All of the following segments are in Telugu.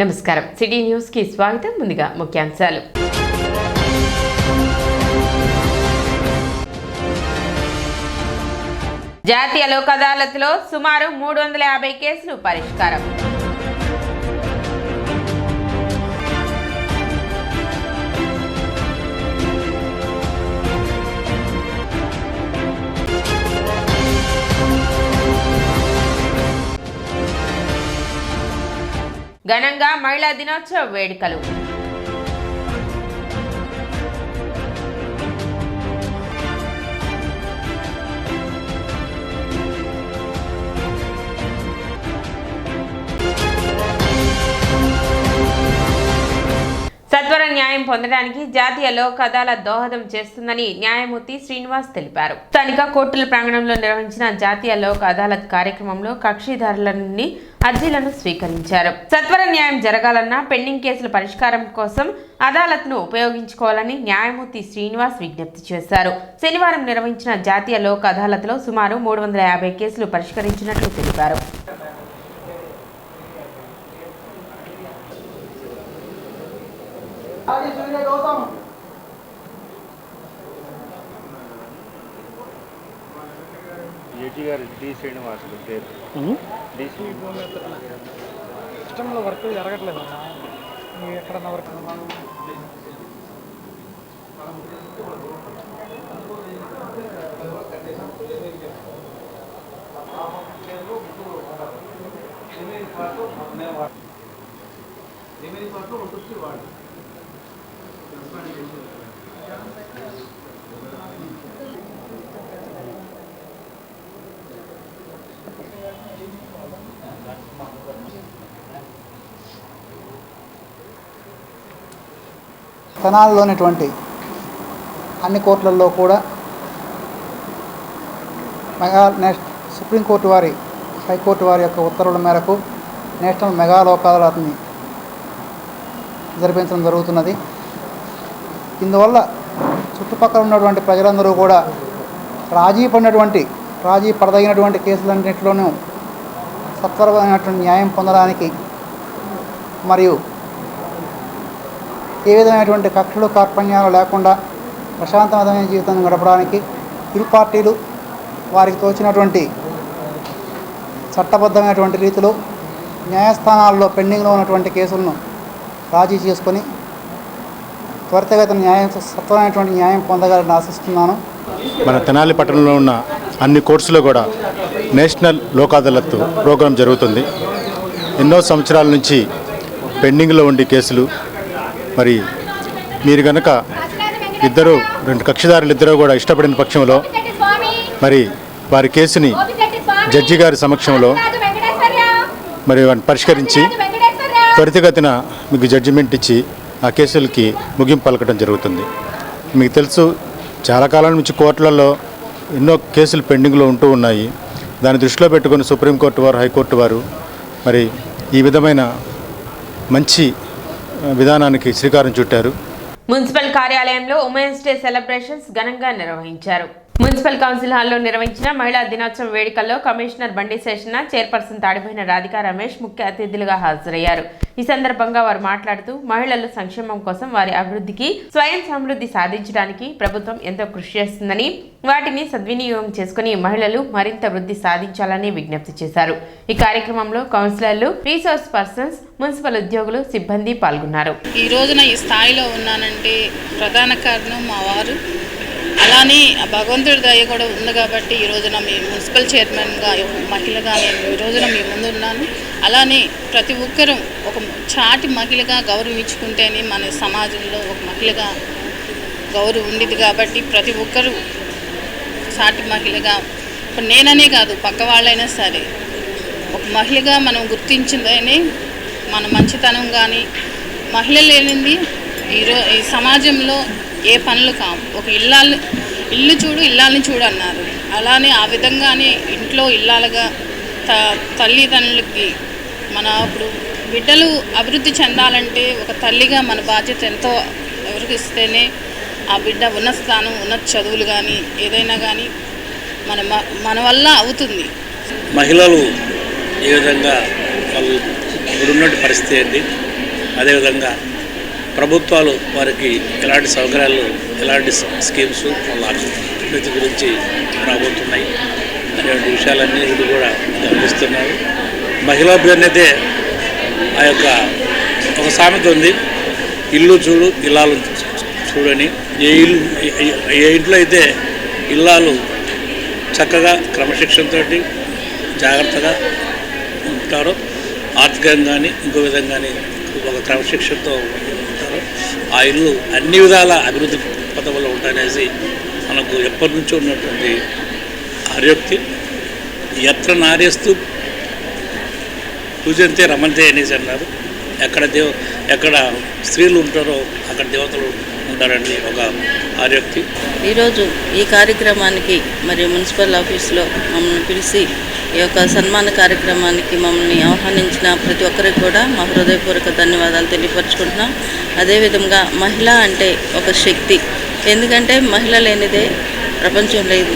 నమస్కారం సిటీ న్యూస్ కి స్వాగతం. ముందుగా ముఖ్యాంశాలు. జాతీయ లోక్ అదాలత్లో సుమారు 350 కేసులు పరిష్కారం. ఘనంగా మహిళా దినోత్సవ వేడుకలు. సత్వర న్యాయం పొందడానికి జాతీయ లోక్ అదాలత్ దోహదం చేస్తుందని న్యాయమూర్తి శ్రీనివాస్ తెలిపారు. స్థానిక కోర్టుల ప్రాంగణంలో నిర్వహించిన జాతీయ లోక్ అదాలత్ కార్యక్రమంలో కక్షిదారుల నుండి అర్జీలను స్వీకరించారు. సత్వర న్యాయం జరగాలన్నా పెండింగ్ కేసుల పరిష్కారం కోసం అదాలత్ను ఉపయోగించుకోవాలని న్యాయమూర్తి శ్రీనివాస్ విజ్ఞప్తి చేశారు. శనివారం నిర్వహించిన జాతీయ లోక్ అదాలత్లో సుమారు 350 కేసులు పరిష్కరించినట్లు తెలిపారు. సిస్టంలో వర్క్ జరగట్లేదు ఎక్కడన్నా వర్క్ తెనాలిలోనిటువంటి అన్ని కోర్టులలో కూడా సుప్రీంకోర్టు వారి హైకోర్టు వారి యొక్క ఉత్తర్వుల మేరకు నేషనల్ మెగా లోక్ అదాలత్ని జరిపించడం జరుగుతున్నది. ఇందువల్ల చుట్టుపక్కల ఉన్నటువంటి ప్రజలందరూ కూడా రాజీ పడదగినటువంటి కేసులన్నింటిలోనూ సత్వరమైనటువంటి న్యాయం పొందడానికి మరియు ఏ విధమైనటువంటి కక్షలు కార్పణ్యాలు లేకుండా ప్రశాంతమైన జీవితాన్ని గడపడానికి ఇరు పార్టీలు వారికి తోచినటువంటి చట్టబద్ధమైనటువంటి రీతిలో న్యాయస్థానాల్లో పెండింగ్లో ఉన్నటువంటి కేసులను రాజీ చేసుకొని త్వరితగతిన సత్వరమైనటువంటి న్యాయం పొందగలని ఆశిస్తున్నాను. మన తెనాలి పట్టణంలో ఉన్న అన్ని కోర్ట్స్లో కూడా నేషనల్ లోక్ అదాలత్ ప్రోగ్రాం జరుగుతుంది. ఎన్నో సంవత్సరాల నుంచి పెండింగ్లో ఉండే కేసులు, మరి మీరు కనుక రెండు కక్షిదారులు ఇద్దరు కూడా ఇష్టపడిన పక్షంలో మరి వారి కేసుని జడ్జి గారి సమక్షంలో మరి వారిని పరిష్కరించి త్వరితగతిన మీకు జడ్జిమెంట్ ఇచ్చి ఆ కేసులకి ముగింపు పలకడం జరుగుతుంది. మీకు తెలుసు, చాలా కాలం నుంచి కోర్టులలో ఎన్నో కేసులు పెండింగ్లో ఉంటూ ఉన్నాయి. దాన్ని దృష్టిలో పెట్టుకుని సుప్రీంకోర్టు వారు, హైకోర్టు వారు మరి ఈ విధమైన మంచి విధానానికి శ్రీకారం చుట్టారు. మున్సిపల్ కార్యాలయంలో ఉమెన్స్ డే సెలబ్రేషన్స్ ఘనంగా నిర్వహించారు. మున్సిపల్ కౌన్సిల్ హాల్లో నిర్వహించిన మహిళా దినోత్సవ వేడుకల్లో కమిషనర్ బండి శేషన్న, చైర్పర్సన్ తాడిపోయిన రాధికా రమేష్ ముఖ్య అతిథులుగా హాజరయ్యారు. ఈ సందర్భంగా వారు మాట్లాడుతూ మహిళల సంక్షేమం కోసం వారి అభివృద్ధికి, స్వయం సమృద్ధి సాధించడానికి ప్రభుత్వం ఎంతో కృషి చేస్తుందని, వాటిని సద్వినియోగం చేసుకుని మహిళలు మరింత వృద్ధి సాధించాలని విజ్ఞప్తి చేశారు. ఈ కార్యక్రమంలో కౌన్సిలర్లు, రీసోర్స్ పర్సన్స్, మున్సిపల్ ఉద్యోగులు, సిబ్బంది పాల్గొన్నారు. ఈ రోజున ఈ స్థాయిలో ఉన్నానంటే ప్రధాన కారణం మా వారు, అలానే భగవంతుడి దయ కూడా ఉంది కాబట్టి ఈ రోజున మీ మున్సిపల్ చైర్మన్గా మహిళగా నేను ఈ రోజున మీ ముందు ఉన్నాను. అలానే ప్రతి ఒక్కరూ ఒక చాటి మహిళగా గౌరవించుకుంటేనే మన సమాజంలో ఒక మహిళగా గౌరవం ఉండేది. కాబట్టి ప్రతి ఒక్కరూ చాటి మహిళగా, ఇప్పుడు నేననే కాదు పక్క వాళ్ళైనా సరే ఒక మహిళగా మనం గుర్తించిందని మన మంచితనం కానీ, మహిళ లేనిది ఈ సమాజంలో ఏ పనులు కావు. ఒక ఇల్లు చూడు ఇల్లాలని చూడు అన్నారు. అలానే ఆ విధంగానే ఇంట్లో ఇల్లాలుగా తల్లిదండ్రులకి మన ఇప్పుడు బిడ్డలు అభివృద్ధి చెందాలంటే ఒక తల్లిగా మన బాధ్యత ఎంతో ఎవరికి ఇస్తేనే ఆ బిడ్డ ఉన్నత స్థానం, ఉన్నత చదువులు కానీ ఏదైనా కానీ మన వల్ల అవుతుంది. మహిళలు ఏ విధంగా వాళ్ళు ఇప్పుడున్నటువంటి పరిస్థితి ఏంటి, అదేవిధంగా ప్రభుత్వాలు వారికి ఎలాంటి సౌకర్యాలు, ఎలాంటి స్కీమ్స్ వాళ్ళ అభివృద్ధి గురించి రాబోతున్నాయి అనేటువంటి విషయాలన్నీ కూడా గమనిస్తున్నారు. మహిళా అభ్యున్నతే ఆ యొక్క ఒక సామెత ఉంది, ఇల్లు చూడు ఇల్లాలు చూడని. ఏ ఇంట్లో అయితే ఇల్లాలు చక్కగా క్రమశిక్షణతో జాగ్రత్తగా ఉంటారో, ఆర్థికంగా కానీ ఇంకో విధంగా కానీ ఒక క్రమశిక్షణతో ఉంటారో, ఆ ఇల్లు అన్ని విధాల అభివృద్ధి పథంలో ఉంటాయనేసి మనకు ఎప్పటి నుంచో ఉన్నటువంటి ఆర్యోక్తి. ఎత్ర నార్యస్తు పూజంతే రమంతే అనేసి అన్నారు. ఎక్కడ స్త్రీలు ఉంటారో అక్కడ దేవతలు ఉంటారని ఒక ఆర్యోక్తి. ఈరోజు ఈ కార్యక్రమానికి మరి మున్సిపల్ ఆఫీస్లో మమ్మల్ని పిలిచి ఈ యొక్క సన్మాన కార్యక్రమానికి మమ్మల్ని ఆహ్వానించిన ప్రతి ఒక్కరికి కూడా మా హృదయపూర్వక ధన్యవాదాలు తెలియపరుచుకుంటున్నాం. అదేవిధంగా మహిళ అంటే ఒక శక్తి, ఎందుకంటే మహిళ లేనిదే ప్రపంచం లేదు.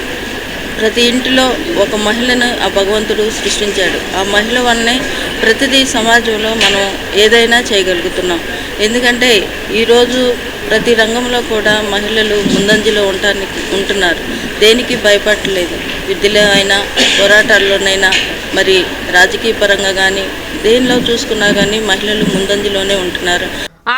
ప్రతి ఇంటిలో ఒక మహిళను ఆ భగవంతుడు సృష్టించాడు. ఆ మహిళ వల్లనే ప్రతిదీ సమాజంలో మనం ఏదైనా చేయగలుగుతున్నాం. ఎందుకంటే ఈరోజు ప్రతి రంగంలో కూడా మహిళలు ముందంజలో ఉంటున్నారు. దేనికి భయపడలేదు. విద్యలో అయినా, పోరాటాల్లోనైనా, మరి రాజకీయ పరంగా కానీ దేనిలో చూసుకున్నా కానీ మహిళలు ముందంజలోనే ఉంటున్నారు.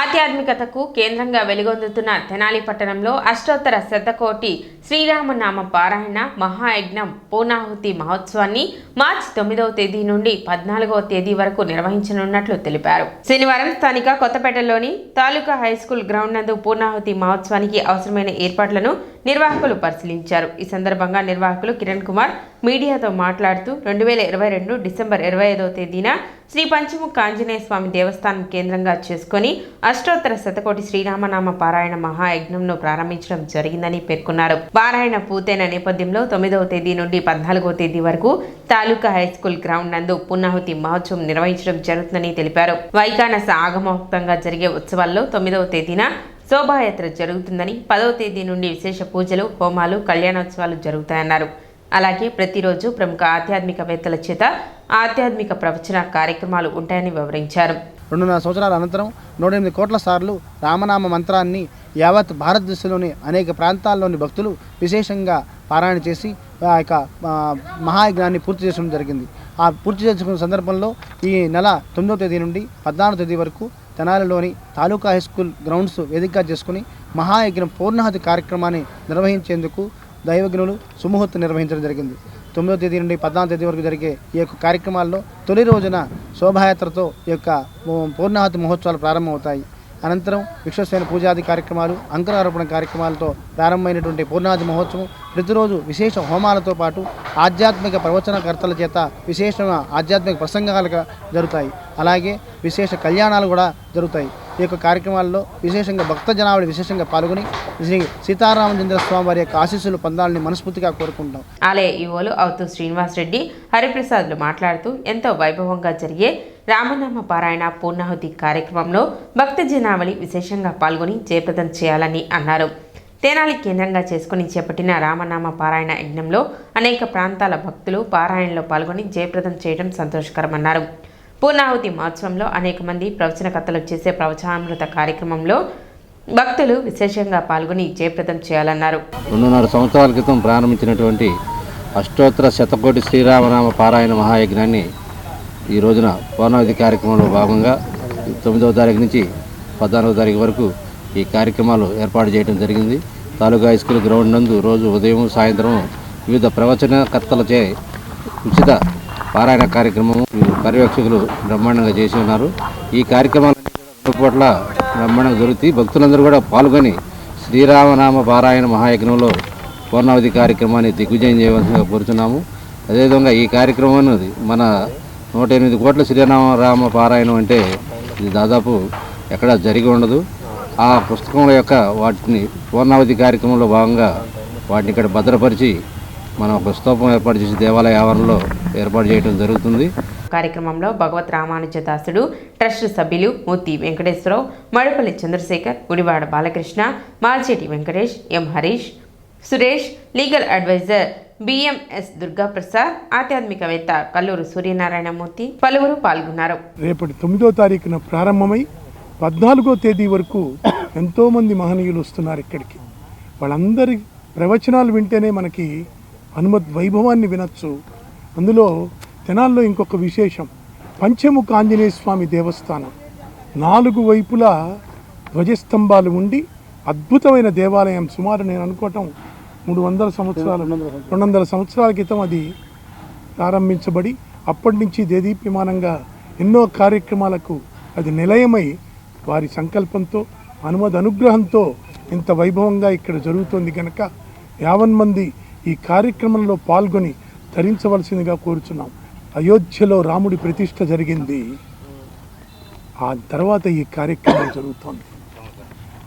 ఆధ్యాత్మికతకు కేంద్రంగా వెలుగొందుతున్న తెనాలి పట్టణంలో అష్టోత్తర శతకోటి శ్రీరామనామ పారాయణ మహాయజ్ఞం పూర్ణాహుతి మహోత్సవాన్ని మార్చి 9వ తేదీ నుండి 14వ తేదీ వరకు నిర్వహించనున్నట్లు తెలిపారు. శనివారం స్థానిక కొత్తపేటలోని తాలూకా హైస్కూల్ గ్రౌండ్ నందు పూర్ణాహుతి మహోత్సవానికి అవసరమైన ఏర్పాట్లను నిర్వాహకులు పరిశీలించారు. ఈ సందర్భంగా నిర్వాహకులు కిరణ్ కుమార్ మీడియాతో మాట్లాడుతూ 2022 డిసెంబర్ 25వ తేదీన శ్రీ పంచముఖ ఆంజనేయ స్వామి దేవస్థానం కేంద్రంగా చేసుకుని అష్టోత్తర శతకోటి శ్రీరామనామ పారాయణ మహాయజ్ఞంను ప్రారంభించడం జరిగిందని పేర్కొన్నారు. పారాయణ పూర్తయిన నేపథ్యంలో 9వ తేదీ నుండి 14వ తేదీ వరకు తాలూకా హైస్కూల్ గ్రౌండ్ నందు పూర్ణాహుతి మహోత్సవం నిర్వహించడం జరుగుతుందని తెలిపారు. వైకానస ఆగమోక్తంగా జరిగే ఉత్సవాల్లో 9వ తేదీన శోభాయాత్ర జరుగుతుందని, 10వ తేదీ నుండి విశేష పూజలు, హోమాలు, కళ్యాణోత్సవాలు జరుగుతాయన్నారు. అలాగే ప్రతిరోజు ప్రముఖ ఆధ్యాత్మికవేత్తల చేత ఆధ్యాత్మిక ప్రవచన కార్యక్రమాలు ఉంటాయని వివరించారు. 2.5 సంవత్సరాల అనంతరం 108 కోట్ల సార్లు రామనామ మంత్రాన్ని యావత్ భారతదేశంలోని అనేక ప్రాంతాల్లోని భక్తులు విశేషంగా పారాయణ చేసి ఆ యొక్క మహాయజ్ఞాన్ని పూర్తి చేయడం జరిగింది. ఆ పూర్తి చేసుకున్న సందర్భంలో ఈ నెల 9వ తేదీ నుండి 14వ తేదీ వరకు తెనాలిలోని తాలూకా హైస్కూల్ గ్రౌండ్స్ వేదికగా చేసుకుని మహాయజ్ఞం పూర్ణాహుతి కార్యక్రమాన్ని నిర్వహించేందుకు దైవజ్ఞులు సుముహూర్తం నిర్వహించడం జరిగింది. 9వ తేదీ నుండి 14వ తేదీ వరకు జరిగే ఈ యొక్క కార్యక్రమాల్లో తొలి రోజున శోభాయాత్రతో ఈ యొక్క పూర్ణాహుతి మహోత్సవాలు ప్రారంభమవుతాయి. అనంతరం విశ్వసేన పూజాది కార్యక్రమాలు, అంకురారోపణ కార్యక్రమాలతో ప్రారంభమైనటువంటి పూర్ణాహుతి మహోత్సవం ప్రతిరోజు విశేష హోమాలతో పాటు ఆధ్యాత్మిక ప్రవచనకర్తల చేత విశేషమైన ఆధ్యాత్మిక ప్రసంగాలుగా జరుగుతాయి. అలాగే విశేష కళ్యాణాలు కూడా జరుగుతాయి. ఈ యొక్క కార్యక్రమాల్లో విశేషంగా భక్త జనాభా విశేషంగా పాల్గొని శ్రీ సీతారామచంద్ర స్వామి వారి యొక్క ఆశీస్సులు పొందాలని మనస్ఫూర్తిగా కోరుకుంటాం. ఆలయ ఈవోలు అవుతూ శ్రీనివాస్ రెడ్డి, హరిప్రసాద్లు మాట్లాడుతూ ఎంతో వైభవంగా జరిగే రామనామ పారాయణ పూర్ణాహుతి కార్యక్రమంలో భక్త జనావళి విశేషంగా పాల్గొని జయప్రదం చేయాలని అన్నారు. తెనాలి కేంద్రంగా చేసుకుని చేపట్టిన రామనామ పారాయణ యజ్ఞంలో అనేక ప్రాంతాల భక్తులు పారాయణలో పాల్గొని జయప్రదం చేయడం సంతోషకరమన్నారు. పూర్ణాహుతి మహోత్సవంలో అనేక మంది ప్రవచనకర్తలు చేసే ప్రవచనామృత కార్యక్రమంలో భక్తులు విశేషంగా పాల్గొని జయప్రదం చేయాలన్నారు. 2.5 సంవత్సరాల క్రితం ప్రారంభించినటువంటి అష్టోత్తర శతకోటి శ్రీరామనామ పారాయణ మహాయజ్ఞాన్ని ఈ రోజున పూర్ణాహుతి కార్యక్రమంలో భాగంగా 9వ తారీఖు నుంచి 14వ తారీఖు వరకు ఈ కార్యక్రమాలు ఏర్పాటు చేయడం జరిగింది. తాలూకా హైస్కూల్ గ్రౌండ్ నందు రోజు ఉదయం, సాయంత్రం వివిధ ప్రవచనకర్తలచే ఉచిత పారాయణ కార్యక్రమం పర్యవేక్షకులు బ్రహ్మాండంగా చేసి ఉన్నారు. ఈ కార్యక్రమాలన్నీ కూడా 2 పూట్ల బ్రహ్మాండంగా జరుగుతాయి. భక్తులందరూ కూడా పాల్గొని శ్రీరామనామ పారాయణ మహాయజ్ఞంలో పూర్ణావధి కార్యక్రమాన్ని దిగ్విజయం చేయవలసిందిగా కోరుతున్నాము. అదేవిధంగా ఈ కార్యక్రమం అనేది మన 108 కోట్ల శ్రీరామ పారాయణం అంటే ఇది దాదాపు ఎక్కడా జరిగి ఉండదు. ఆ పుస్తకంలో యొక్క వాటిని పూర్ణావధి కార్యక్రమంలో భాగంగా వాటిని ఇక్కడ భద్రపరిచి మనం ఒక స్తూపం ఏర్పాటు చేసి దేవాలయ ఆవరణలో ఏర్పాటు చేయడం జరుగుతుంది. కార్యక్రమంలో భగవత్ రామానుజదాసుడు ట్రస్ట్ సభ్యులు Murthy Venkateswararao, Madupalli Chandrasekhar, Gudivada Balakrishna, Marcheti Venkatesh, M Harish, Suresh, legal advisor BMS Durgaprasad, ఆధ్యాత్మికవేత్త కల్లూరు సూర్యనారాయణమూర్తి పలువురు పాల్గొన్నారు. రేపటి 9వ తారీఖున ప్రారంభమై 14వ తేదీ వరకు ఎంతోమంది మహనీయులు వస్తున్నారు ఇక్కడికి. వాళ్ళందరి ప్రవచనాలు వింటేనే మనకి హనుమత్ వైభవాన్ని వినొచ్చు. అందులో తెనాల్లో ఇంకొక విశేషం, పంచముఖ ఆంజనేయ స్వామి దేవస్థానం 4 వైపులా ధ్వజస్తంభాలు ఉండి అద్భుతమైన దేవాలయం. సుమారు నేను అనుకోవటం 200 సంవత్సరాల క్రితం అది ప్రారంభించబడి అప్పటి నుంచి దేదీప్యమానంగా ఎన్నో కార్యక్రమాలకు అది నిలయమై వారి సంకల్పంతో హనుమద్ అనుగ్రహంతో ఇంత వైభవంగా ఇక్కడ జరుగుతోంది కనుక 50 మంది ఈ కార్యక్రమంలో పాల్గొని ధరించవలసిందిగా కోరుచున్నాం. అయోధ్యలో రాముడి ప్రతిష్ఠ జరిగింది, ఆ తర్వాత ఈ కార్యక్రమం జరుగుతోంది.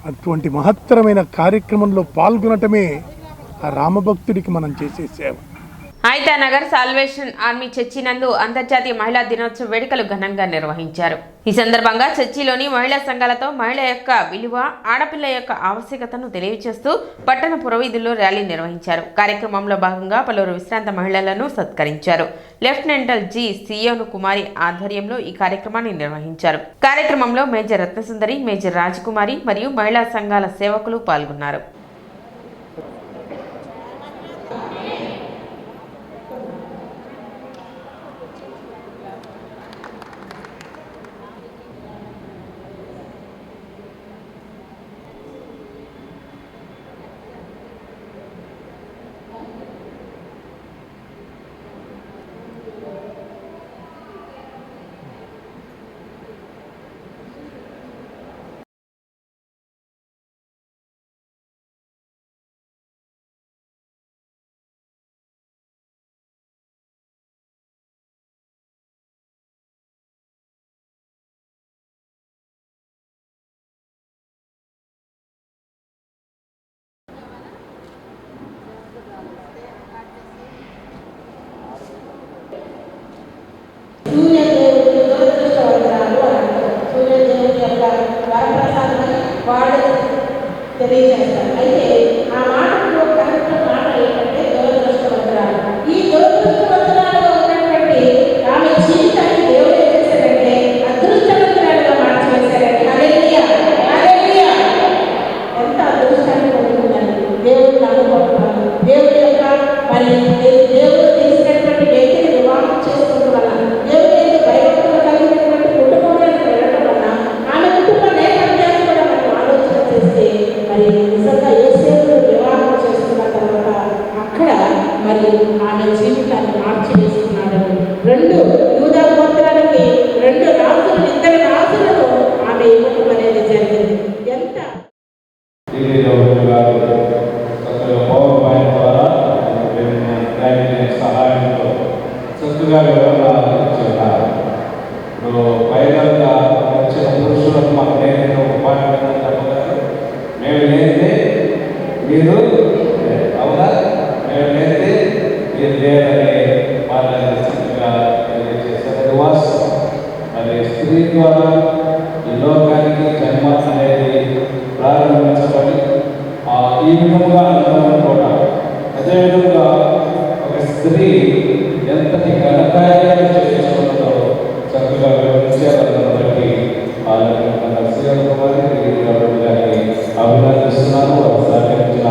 అటువంటి మహత్తరమైన కార్యక్రమంలో పాల్గొనటమే ఆ రామభక్తుడికి మనం చేసే సేవ. హైతానగర్ సాల్వేషన్ ఆర్మీ చర్చి నందు అంతర్జాతీయ మహిళా దినోత్సవ వేడుకలు ఘనంగా నిర్వహించారు. ఈ సందర్భంగా చర్చిలోని మహిళా సంఘాలతో మహిళ యొక్క విలువ, ఆడపిల్ల యొక్క ఆవశ్యకతను తెలియజేస్తూ పట్టణ పురవీధుల్లో ర్యాలీ నిర్వహించారు. కార్యక్రమంలో భాగంగా పలువురు విశ్రాంత మహిళలను సత్కరించారు. లెఫ్టినెంటల్ జి సియోను కుమారి ఆధ్వర్యంలో ఈ కార్యక్రమాన్ని నిర్వహించారు. కార్యక్రమంలో మేజర్ రత్నసుందరి, మేజర్ రాజకుమారి మరియు మహిళా సంఘాల సేవకులు పాల్గొన్నారు. తెలియజేస్తారు. అయితే ఆ మాటలో కరెక్ట్ మాట ఏంటంటే దురదృష్టవంతురాలు. ఈ దురదృష్టవంతురాలుగా ఉన్నటువంటి ఆమె జీవితాన్ని దేవుడు ఏం చేశారంటే అదృష్టవంతురాలుగా మార్చివేశారండి. హల్లెలూయా, హల్లెలూయా. ఎంత అదృష్టాన్ని పొందుతుందండి దేవుడు అనుకుంటున్నాను. దేవుడి యొక్క మరి దేవుడు తెలిసినటువంటి వ్యక్తిని వివాహం చేసుకోవడం వల్ల, దేవుడు భయభక్తులు కలిగినటువంటి కుటుంబంలోకి వెళ్ళడం వల్ల ఆమె కుటుంబ నేపథ్యాన్ని కూడా మనం ఆలోచన చేస్తే మరి నిజంగా యేసేపును వివాహం చేసుకున్న తర్వాత అక్కడ మరి ఆమె జీవితాన్ని మార్చివేస్తున్నాడని 2 యూదా గోత్రాలకి 2 రాజులు, 2 రాజులను ఆమె ఇవ్వడం అనేది జరిగింది. ఎంత సహాయంతో చక్కగా వివరణ ఇచ్చున్నారు. ఇప్పుడు పైగా వచ్చిన పురుషులకు మాకు నేను ఉపాధి చెప్పగలరు. మేము లేనిదే మీరు, అవునా, మేము లేనిదే మీరు లేదని వాళ్ళని చక్కగా తెలియజేశారు. వాస్తవం. మరి స్త్రీ ద్వారా ఈ లోకానికి జన్మ అనేది ప్రారంభించబడి ఈ విధంగా అనుభవం కూడా అదేవిధంగా ఒక స్త్రీ ఎంతటి ఘనకార్యాలు చేసుకున్నదో చక్కగా వివరించారని బట్టి గారిని అభినందిస్తున్నాను. వారు సహకరించిన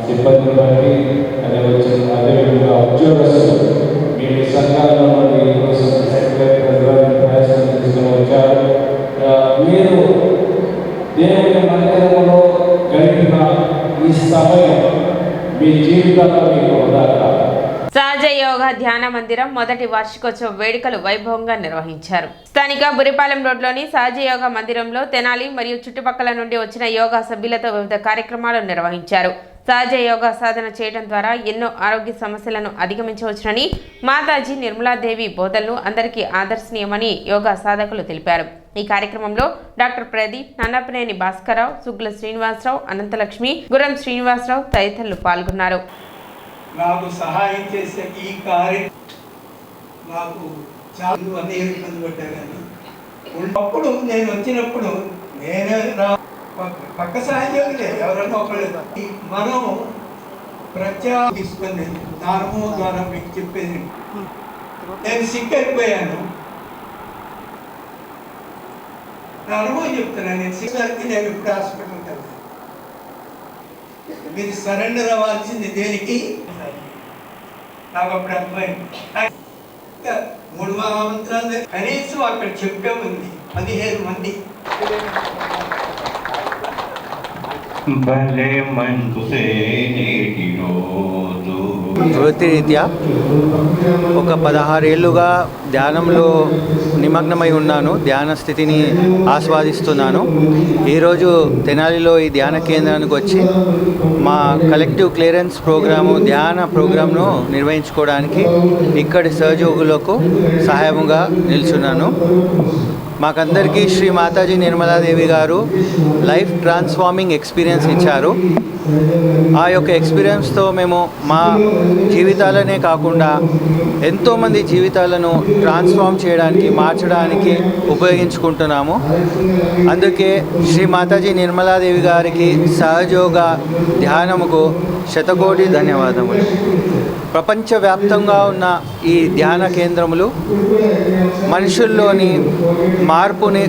సిబ్బందిని బట్టి అదే వచ్చిన అదేవిధంగా ఉద్యోగస్తులు మీ సంఘాల్లో నుండి ప్రయాసం తీసుకుని వచ్చారు. మీరు దేవుని మందిరంలో గడిపిన ఈ సమయం మీ జీవితంలో మీకు ఉదాహరణ. సహజ యోగా ధ్యాన మందిరం మొదటి వార్షికోత్సవ వేడుకలు వైభవంగా నిర్వహించారు. స్థానిక బురిపాలెం రోడ్లోని సహజ యోగా మందిరంలో తెనాలి మరియు చుట్టుపక్కల నుండి వచ్చిన యోగా సభ్యులతో వివిధ కార్యక్రమాలు నిర్వహించారు. సహజ యోగా సాధన చేయడం ద్వారా ఎన్నో ఆరోగ్య సమస్యలను అధిగమించవచ్చునని మాతాజీ నిర్మలాదేవి బోధనలు అందరికీ ఆదర్శనీయమని యోగా సాధకులు తెలిపారు. ఈ కార్యక్రమంలో డాక్టర్ ప్రదీప్, నన్నపనేని భాస్కరరావు, సుగ్ల శ్రీనివాసరావు, అనంతలక్ష్మి, గురం శ్రీనివాసరావు తదితరులు పాల్గొన్నారు. నాకు సహాయం చేసే ఈ కార్యం నాకు చాలా అనేక ఇబ్బంది పడ్డాను. ఉన్నప్పుడు నేను వచ్చినప్పుడు నేనే పక్క సహాయం ఎవరన్నా ఒకళ్ళు మనం ప్రత్యేక తీసుకుని నా అనుభవం ద్వారా మీకు చెప్పేది. నేను సిక్ అయిపోయాను, నా అనుభవం చెప్తున్నాను. నేను సిక్కి నేను ఇప్పుడు హాస్పిటల్కి వెళ్తాను. మీరు సరెండర్ అవ్వాల్సింది దేనికి నాకు అప్పుడు అర్థమైంది. 3 మహామంత్రాలు కనీసం అక్కడ చెప్పే ఉంది 15 మంది. వృత్తిరీత్యా ఒక 16 ఏళ్ళుగా ధ్యానంలో నిమగ్నమై ఉన్నాను. ధ్యాన స్థితిని ఆస్వాదిస్తున్నాను. ఈరోజు తెనాలిలో ఈ ధ్యాన కేంద్రానికి వచ్చి మా కలెక్టివ్ క్లియరెన్స్ ప్రోగ్రాము ధ్యాన ప్రోగ్రాంను నిర్వహించుకోవడానికి ఇక్కడి సహయోగులకు సహాయముగా నిల్చున్నాను. మాకందరికీ శ్రీ మాతాజీ నిర్మలాదేవి గారు లైఫ్ ట్రాన్స్ఫార్మింగ్ ఎక్స్పీరియన్స్ ఇచ్చారు. ఆ యొక్క ఎక్స్పీరియన్స్తో మేము మా జీవితాలనే కాకుండా ఎంతోమంది జీవితాలను ట్రాన్స్ఫార్మ్ చేయడానికి, మార్చడానికి ఉపయోగించుకుంటున్నాము. అందుకే శ్రీ మాతాజీ నిర్మలాదేవి గారికి సహయోగ ధ్యానముకు శతకోటి ధన్యవాదములు. ప్రపంచవ్యాప్తంగా ఉన్న ఈ ధ్యాన కేంద్రములు మనుషుల్లోని మార్పుని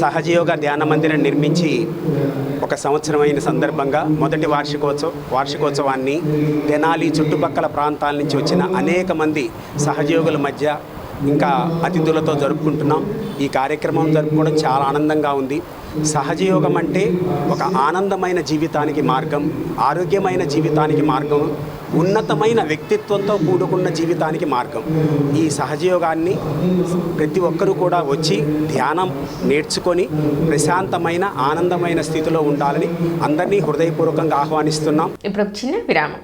సహజయోగ ధ్యాన మందిరం నిర్మించి 1 సంవత్సరం అయిన సందర్భంగా మొదటి వార్షికోత్సవాన్ని తెనాలి చుట్టుపక్కల ప్రాంతాల నుంచి వచ్చిన అనేక మంది సహజయోగుల మధ్య ఇంకా అతిథులతో జరుపుకుంటున్నాం. ఈ కార్యక్రమం జరుపుకోవడం చాలా ఆనందంగా ఉంది. సహజయోగం అంటే ఒక ఆనందమైన జీవితానికి మార్గం, ఆరోగ్యమైన జీవితానికి మార్గం, ఉన్నతమైన వ్యక్తిత్వంతో కూడుకున్న జీవితానికి మార్గం. ఈ సహజయోగాన్ని ప్రతి ఒక్కరూ కూడా వచ్చి ధ్యానం నేర్చుకొని ప్రశాంతమైన ఆనందమైన స్థితిలో ఉండాలని అందరినీ హృదయపూర్వకంగా ఆహ్వానిస్తున్నాం. ఇప్పుడు చిన్న విరామం.